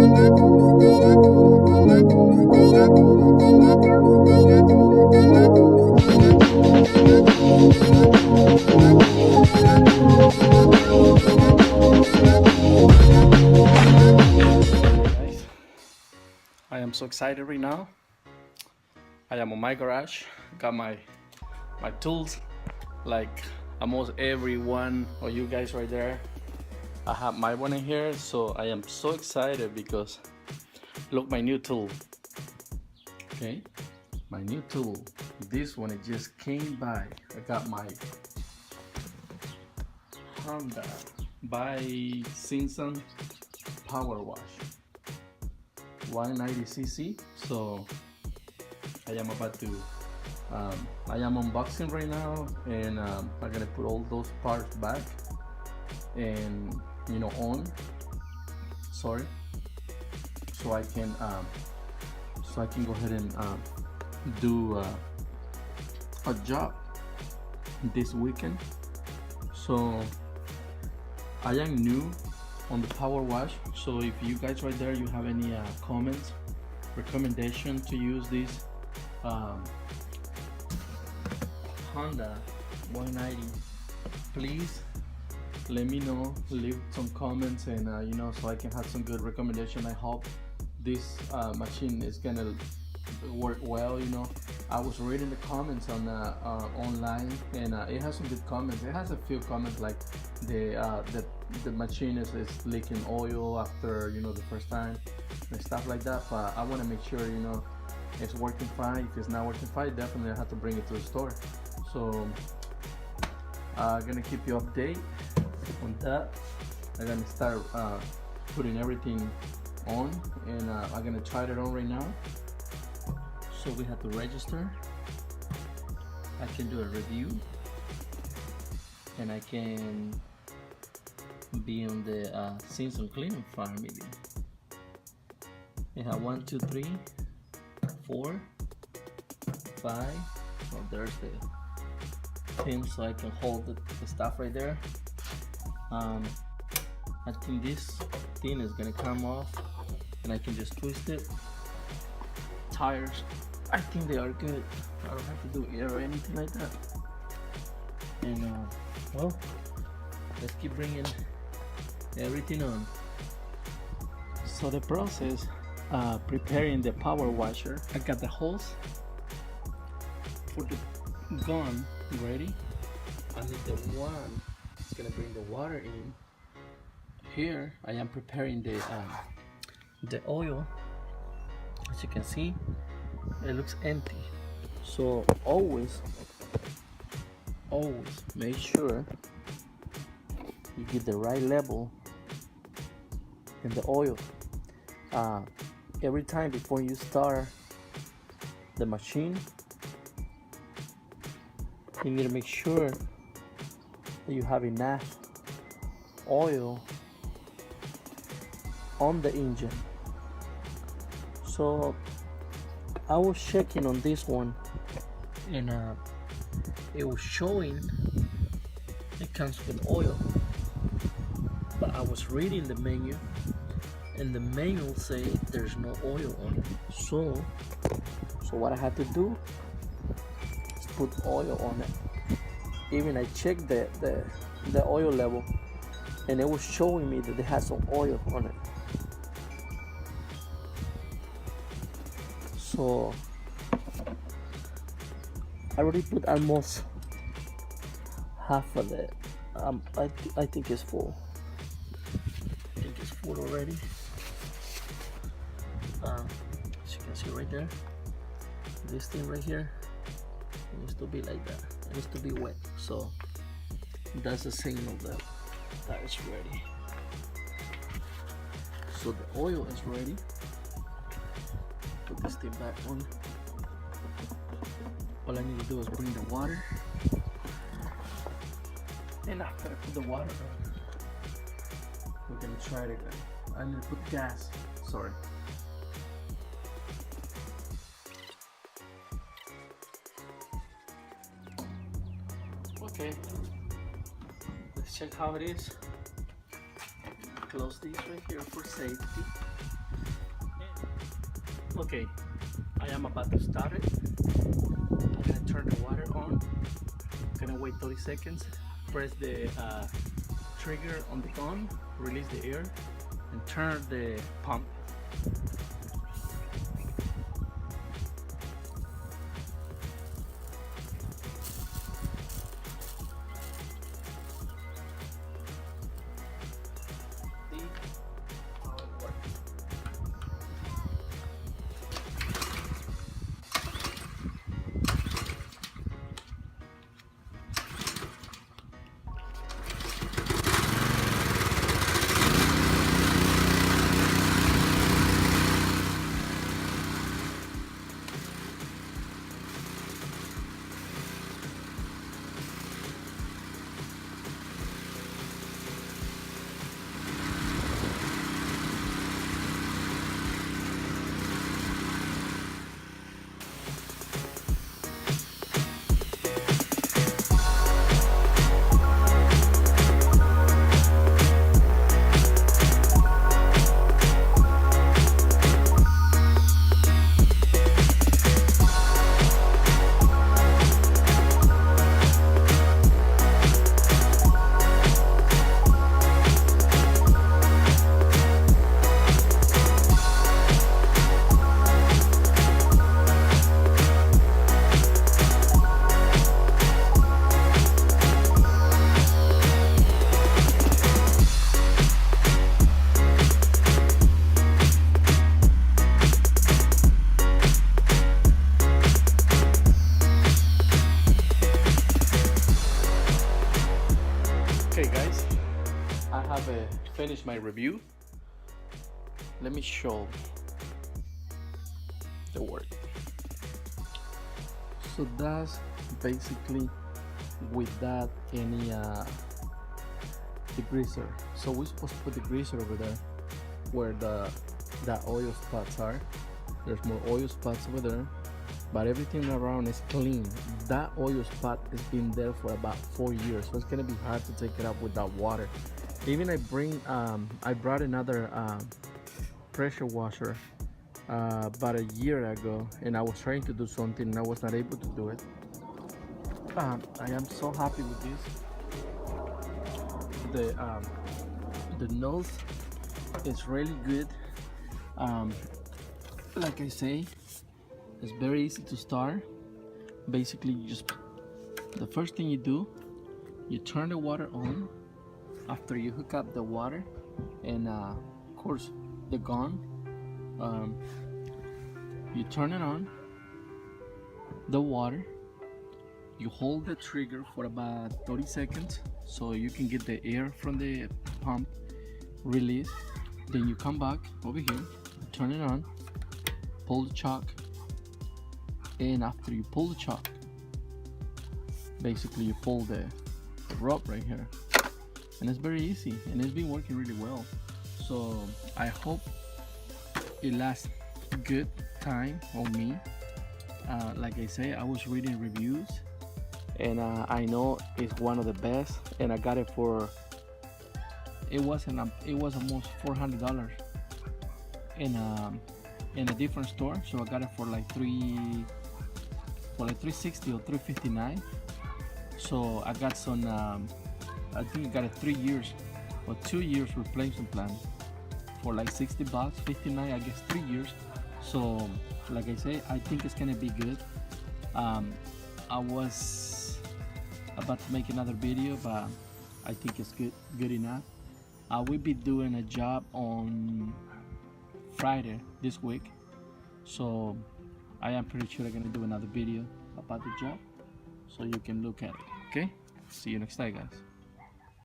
I am so excited right now. I am on my garage, got my tools, like almost every one of you guys right there. I have my one in here, so I am so excited because look, my new tool. Okay, my new tool. This one, it just came by. I got my Honda by Simpson Power Wash 190cc. So I am about to I am unboxing right now, and I'm gonna put all those parts back and on, sorry, so I can go ahead and do a job this weekend. So I am new on the power wash, so if you guys right there, you have any comments, recommendation to use this Honda 190, please let me know, leave some comments, and so I can have some good recommendation. I hope this machine is gonna work well. I was reading the comments on online, and it has some good comments. It has a few comments like the machine is leaking oil after the first time and stuff like that, but I want to make sure it's working fine. If it's not working fine, definitely I have to bring it to the store. So I'm gonna keep you updated on that. I'm gonna start putting everything on, and I'm gonna try it on right now. So we have to register. I can do a review, and I can be on the Simpson cleaning farm maybe. We have 1, 2, 3, 4, 5. Oh, there's the pin, so I can hold the stuff right there. I think this thing is gonna come off, and I can just twist it. Tires, I think they are good. I don't have to do air or anything like that. And well, let's keep bringing everything on. So the process, preparing the power washer. I got the hose for the gun ready. I need the one that's gonna bring the water in. Here I am preparing the oil. As you can see, it looks empty. So always make sure you get the right level in the oil. Every time before you start the machine, you need to make sure that you have enough oil on the engine. So I was checking on this one, and it was showing it comes with oil, but I was reading the menu, and the manual say there's no oil on it. So what I had to do is put oil on it. Even I checked the oil level, and it was showing me that it has some oil on it. So I already put almost half of it. I think it's full. I think it's full already. As you can see right there, this thing right here, it needs to be like that. It needs to be wet. So that's a signal that it's ready. So the oil is ready. Put this thing back on. All I need to do is bring the water, and after I put the water on, we're gonna try it again. I need to put gas. Sorry. Okay, let's check how it is. Close these right here for safety. Okay, I am about to start it. I'm gonna turn the water on. Gonna wait 30 seconds. Press the trigger on the gun, release the air, and turn the pump. See how it works. Okay guys, I have finished my review. Let me show the work. So that's basically without any degreaser. So we're supposed to put the greaser over there where the oil spots are. There's more oil spots over there, but everything around is clean. That oil spot has been there for about 4 years, so it's gonna be hard to take it out without water. Even I brought another pressure washer about a year ago, and I was trying to do something and I was not able to do it. I am so happy with this. The nose is really good. Like I say, it's very easy to start. Basically, the first thing you do, you turn the water on. After you hook up the water and of course the gun, you turn it on, the water, you hold the trigger for about 30 seconds so you can get the air from the pump release. Then you come back over here, turn it on, pull the chock, and after you pull the chock, basically you pull the rope right here, and it's very easy and it's been working really well. So I hope it lasts good time on me. Like I say, I was reading reviews and I know it's one of the best, and I got it for it was almost $400 in a different store, so I got it for like $360 or $359. So I got some I think I got a 3 years or 2 years replacement plan for like $60, 59, I guess 3 years. So like I say, I think it's gonna be good. I was about to make another video, but I think it's good enough. I will be doing a job on Friday this week, so I am pretty sure I'm gonna do another video about the job so you can look at it. Okay, see you next time, guys.